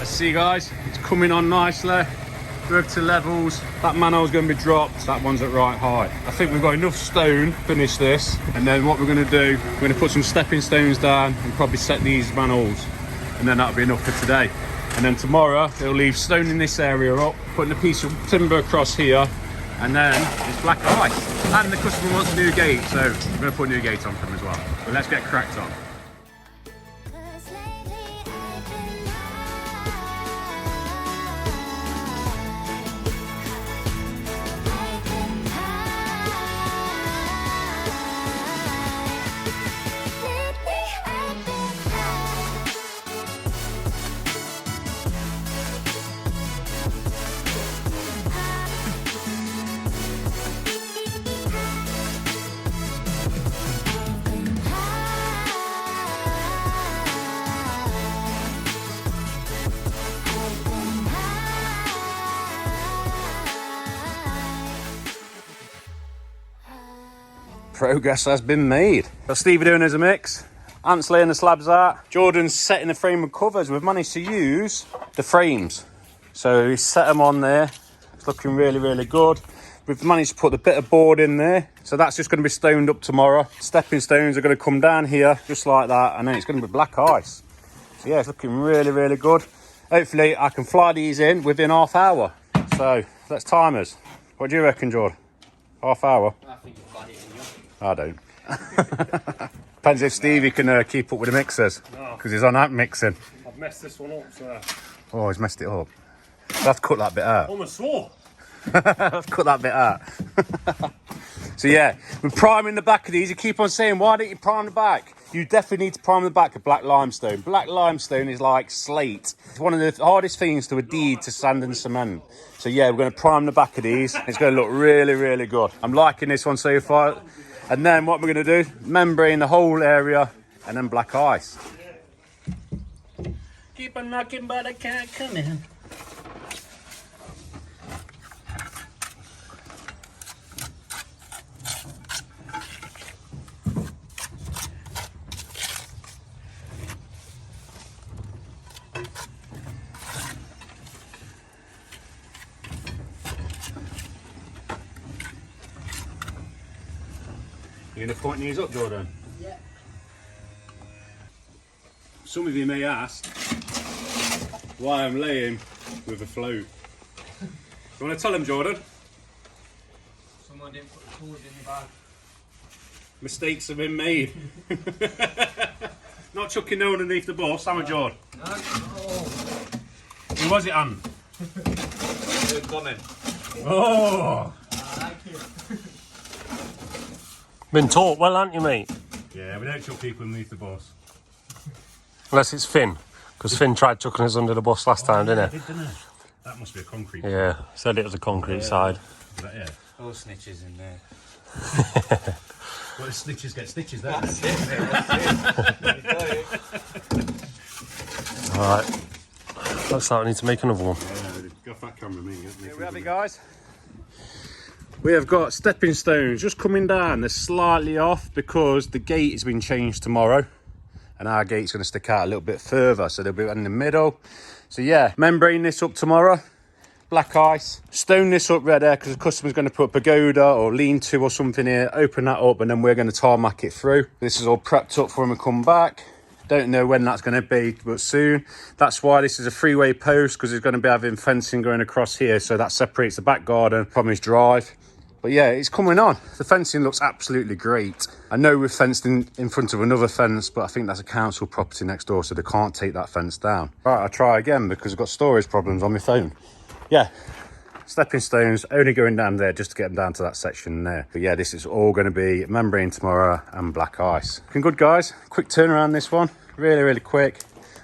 See guys, it's coming on nicely. Work to levels. That manhole's going to be dropped. That one's at right height. I think we've got enough stone to finish this. And then what we're going to do, we're going to put some stepping stones down and probably set these manholes. And then that'll be enough for today. And then tomorrow, they'll leave stone in this area up, putting a piece of timber across here. And then it's black ice. And the customer wants a new gate, so we're going to put a new gate on for them as well. But let's get cracked on. Progress has been made. Got Stevie doing as a mix. Ant's laying the slabs out. Jordan's setting the frame and covers. We've managed to use the frames. So he set them on there. It's looking really, really good. We've managed to put a bit of board in there. So that's just going to be stoned up tomorrow. Stepping stones are going to come down here just like that. And then it's going to be black ice. So yeah, it's looking really, really good. Hopefully I can fly these in within half hour. So let's timers. What do you reckon, Jordan? Half hour? I think you'll find it in your... I don't. Depends if Stevie can keep up with the mixers. Because he's on out mixing. I've messed this one up, so... Oh, he's messed it up. Let's cut that bit out. Almost swore. Let's cut that bit out. So yeah, we're priming the back of these. You keep on saying, why don't you prime the back? You definitely need to prime the back of black limestone. Black limestone is like slate. It's one of the hardest things to adhere to sand and cement. So yeah, we're going to prime the back of these. It's going to look really, really good. I'm liking this one so far. And then what we're going to do, membrane the whole area and then black ice. Keep on knocking, but I can't come in. You're going to point these up, Jordan? Yeah. Some of you may ask why I'm laying with a float. You want to tell them, Jordan? Someone didn't put the tools in the bag. Mistakes have been made. Not chucking no underneath the bus, am I, Jordan? No. Oh. Who was it, Anne? Good coming. Oh! I like it. Been taught well, haven't you, mate? Yeah, we don't chuck people underneath the bus. Unless it's Finn, because Finn tried chucking us under the bus last time, didn't he? Didn't it? That must be a concrete. Yeah, said it was a concrete side. Is that it? All snitches in there. Well, the snitches get stitches, don't That's they? it, mate. That's it. Alright, looks like we need to make another one. Yeah, got that camera, me. Here we have it, guys. We have got stepping stones just coming down. They're slightly off because the gate has been changed tomorrow and our gate's going to stick out a little bit further, so they'll be in the middle. So yeah, membrane this up tomorrow, black ice, stone this up right there because the customer's going to put a pagoda or lean-to or something here, open that up, and then we're going to tarmac it through. This is all prepped up for when we come back. Don't know when that's going to be, but soon. That's why this is a three-way post, because it's going to be having fencing going across here, so that separates the back garden from his drive. But yeah, it's coming on. The fencing looks absolutely great. I know we've fenced in front of another fence, but I think that's a council property next door, so they can't take that fence down. Right, I'll try again because I've got storage problems on my phone. Yeah, stepping stones only going down there just to get them down to that section there. But yeah, this is all going to be membrane tomorrow and black ice. Looking good, guys. Quick turnaround this one. Really, really quick.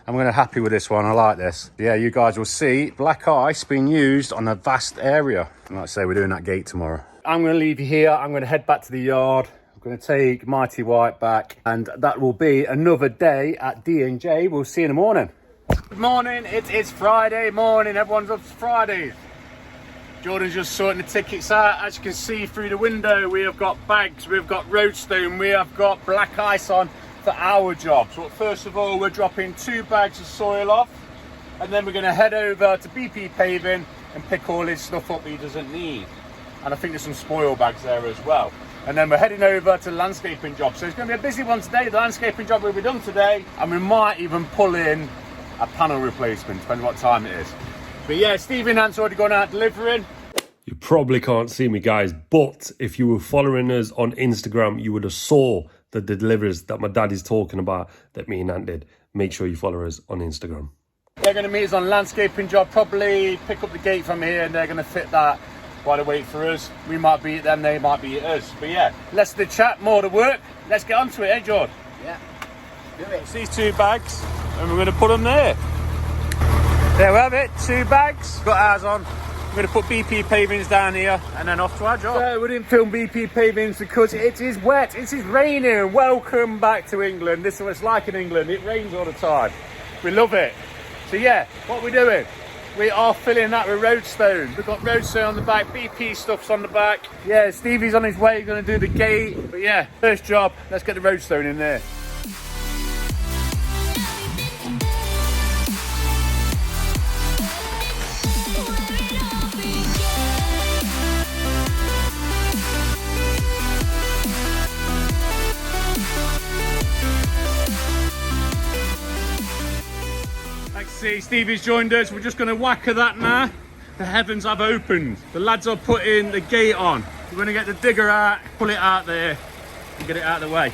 I'm going to happy with this one. I like this. Yeah, you guys will see black ice being used on a vast area. And like I say, we're doing that gate tomorrow. I'm going to leave you here. I'm going to head back to the yard. I'm going to take Mighty White back, and that will be another day at D&J. We'll see you in the morning. Good morning. It is Friday morning. Everyone's up for Fridays. Jordan's just sorting the tickets out. As you can see through the window, we have got bags, we've got roadstone, we have got black ice on for our job. So first of all, we're dropping 2 bags of soil off, and then we're going to head over to BP Paving and pick all his stuff up he doesn't need. And I think there's some spoil bags there as well. And then we're heading over to the landscaping job. So it's going to be a busy one today. The landscaping job will be done today, and we might even pull in a panel replacement, depending what time it is. But yeah, Stevie and Ant's already gone out delivering. You probably can't see me, guys, but if you were following us on Instagram, you would have saw the deliveries that my dad is talking about that me and Ant did. Make sure you follow us on Instagram. They're going to meet us on landscaping job, probably pick up the gate from here, and they're going to fit that while they wait for us. We might be at them, they might be at us. But yeah, less of the chat, more of the work. Let's get on to it, eh, George? Yeah. Do it. It's these 2 bags, and we're going to put them there. There we have it, 2 bags. Got ours on. We're going to put BP Pavings down here, and then off to our job. So we didn't film BP Pavings because it is wet, it is raining. Welcome back to England. This is what it's like in England. It rains all the time. We love it. So yeah, what we're doing, we are filling that with roadstone. We've got roadstone on the back, BP stuff's on the back. Yeah, Stevie's on his way, going to do the gate. But yeah, first job, let's get the roadstone in there. See, Stevie's joined us. We're just going to whacker that now. The heavens have opened. The lads are putting the gate on. We're going to get the digger out, pull it out there, and get it out of the way.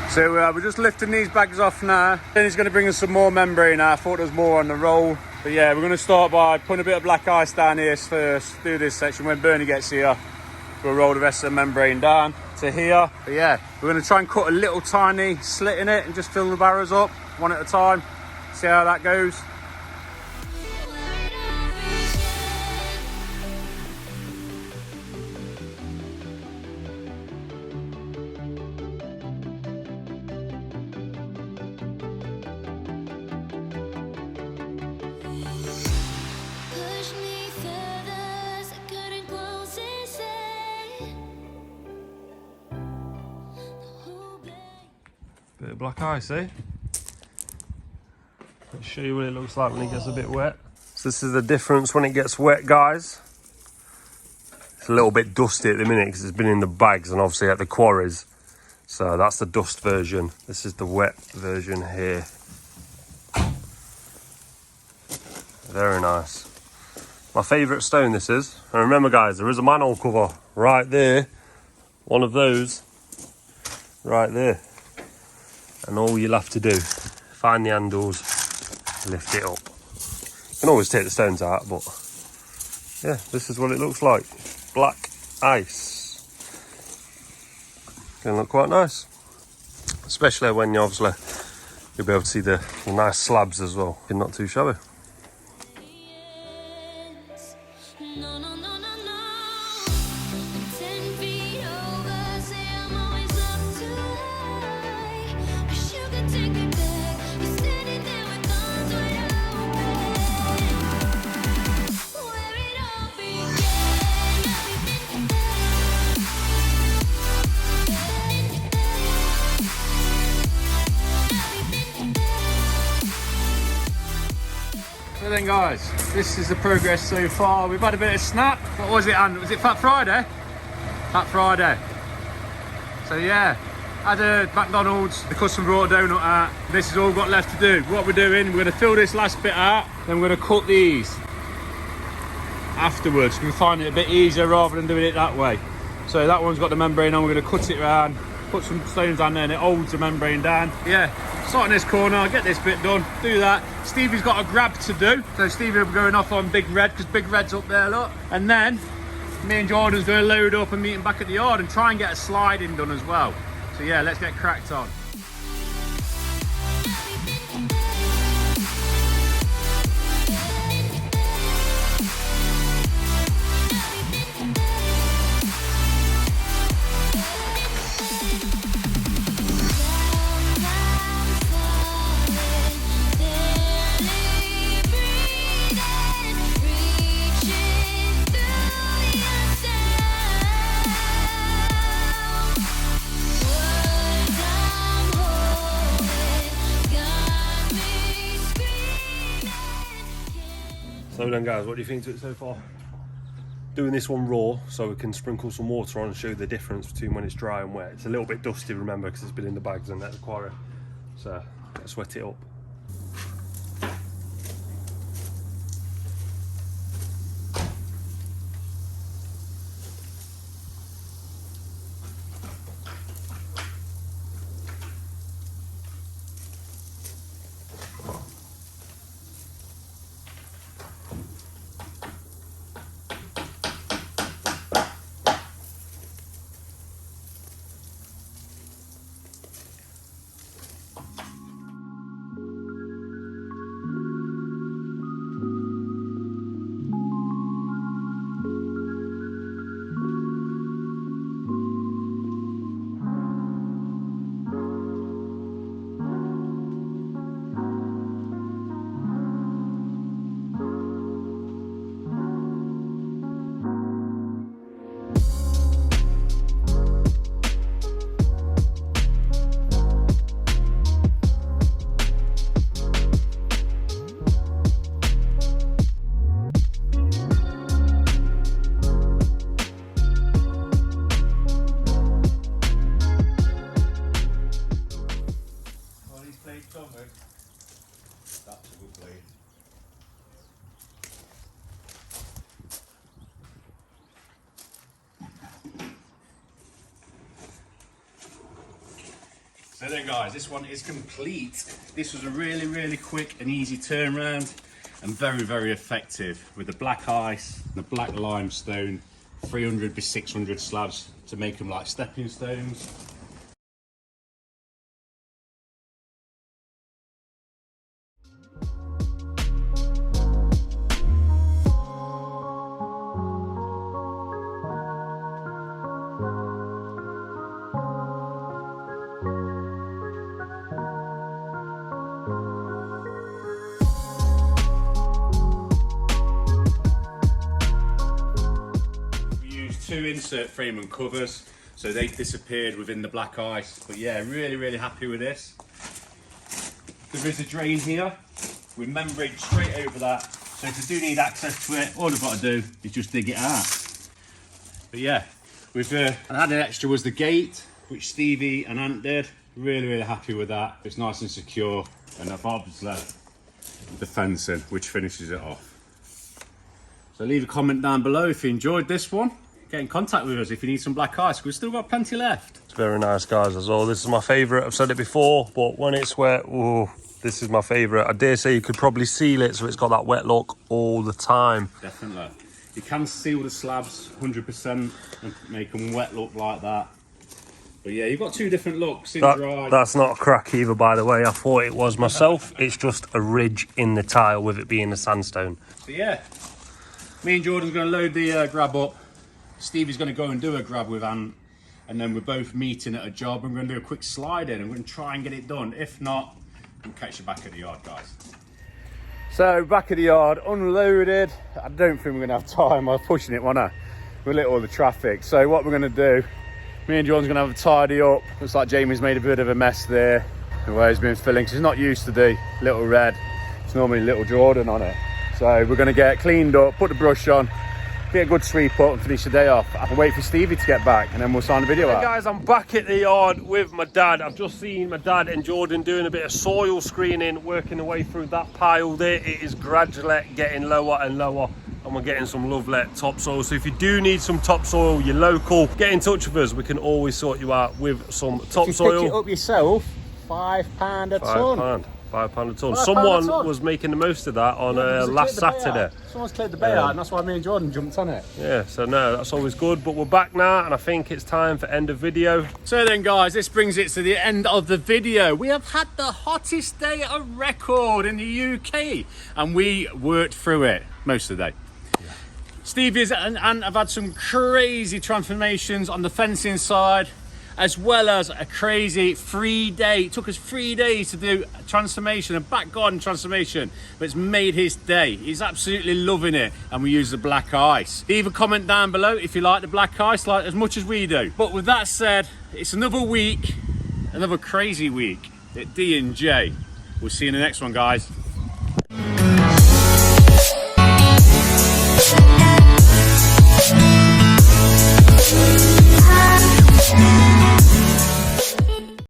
So we're just lifting these bags off now. Then he's going to bring us some more membrane out. I thought there was more on the roll. But yeah, we're going to start by putting a bit of black ice down here first. Do this section. When Bernie gets here, we'll roll the rest of the membrane down. Take to here. But yeah, we're going to try and cut a little tiny slit in it and just fill the barrows up one at a time. See how that goes. Push me further, so couldn't close inside. Bit of black ice, eh? Let's show you what it looks like when it gets a bit wet. So this is the difference when it gets wet, guys. It's a little bit dusty at the minute because it's been in the bags and obviously at the quarries. So that's the dust version. This is the wet version here. Very nice. My favourite stone this is. And remember guys, there is a manhole cover right there. One of those right there. And all you'll have to do, find the handles, lift it up. You can always take the stones out, but yeah, this is what it looks like. Black ice. Gonna look quite nice. Especially when you obviously, you'll be able to see the nice slabs as well. Not too shabby. No, no, no, no, no. 10 feet over, say I'm always up too high. Wish you could take me back. You're standing there with arms wide open. Where it all So then guys, this is the progress so far. We've had a bit of snap. What was it, Anne? Was it Fat Friday? Fat Friday. So yeah, had a McDonald's, the customer brought a donut out. This is all we've got left to do. What we're doing, we're gonna fill this last bit out, then we're gonna cut these afterwards. We can find it a bit easier rather than doing it that way. So that one's got the membrane on, we're gonna cut it around, put some stones on there and it holds the membrane down. Yeah, start in this corner, I'll get this bit done, do that. Stevie's got a grab to do. So Stevie will be going off on Big Red, because Big Red's up there, look. And then me and Jordan's gonna load up and meet him back at the yard and try and get a sliding done as well. So yeah, let's get cracked on. So then guys, what do you think to it so far? Doing this one raw so we can sprinkle some water on and show you the difference between when it's dry and wet. It's a little bit dusty, remember, because it's been in the bags and at the quarry. So let's wet it up. So then guys, this one is complete. This was a really, really quick and easy turnaround and very, very effective with the black ice, the black limestone 300 by 600 slabs to make them like stepping stones. Two insert frame and covers, so they disappeared within the black ice. But yeah, really happy with this. There is a drain here with membrane straight over that, so if you do need access to it, all I've got to do is just dig it out. But yeah, we've an added extra was the gate, which Stevie and Ant did. Really happy with that. It's nice and secure, and I've obviously the fencing, which finishes it off. So leave a comment down below if you enjoyed this one. Get in contact with us if you need some black ice. We've still got plenty left. It's very nice, guys, as well. This is my favourite. I've said it before, but when it's wet, oh, this is my favourite. I dare say you could probably seal it so it's got that wet look all the time. Definitely. You can seal the slabs 100% and make them wet look like that. But yeah, you've got two different looks in dry. That's not a crack either, by the way. I thought it was myself. It's just a ridge in the tile with it being a sandstone. So yeah, me and Jordan's going to load the grab up. Stevie's going to go and do a grab with Ant, and then we're both meeting at a job. I'm going to do a quick slide in and we're going to try and get it done. If not, we'll catch you back at the yard, guys. So back at the yard, unloaded. I don't think we're going to have time. I was pushing it, wasn't I? We'll lit all the traffic. So what we're going to do, me and John's going to have a tidy up. Looks like Jamie's made a bit of a mess there, where he's been filling, because he's not used to the little red. It's normally little Jordan on it. So we're going to get it cleaned up, put the brush on, get a good sweep up and finish the day off. I can wait for Stevie to get back and then we'll sign the video out. Hey guys, I'm back at the yard with my dad. I've just seen my dad and Jordan doing a bit of soil screening, working their way through that pile there. It is gradually getting lower and lower, and we're getting some lovely topsoil. So if you do need some topsoil, you're local, get in touch with us. We can always sort you out with some topsoil. If you pick it up yourself, £5 a tonne. £5 a tonne. Someone was making the most of that on last Saturday. Someone's cleared the bay out, and that's why me and Jordan jumped on it. Yeah, so no, that's always good. But we're back now, and I think it's time for end of video. So then, guys, this brings it to the end of the video. We have had the hottest day on record in the UK, and we worked through it most of the day. Yeah. Stevie and Ant have had some crazy transformations on the fencing side, as well as a crazy 3 day. It took us 3 days to do a transformation, a back garden transformation, but it's made his day. He's absolutely loving it, and we use the black ice. Leave a comment down below if you like the black ice like as much as we do. But with that said, it's another week, another crazy week at D&J. We'll see you in the next one, guys.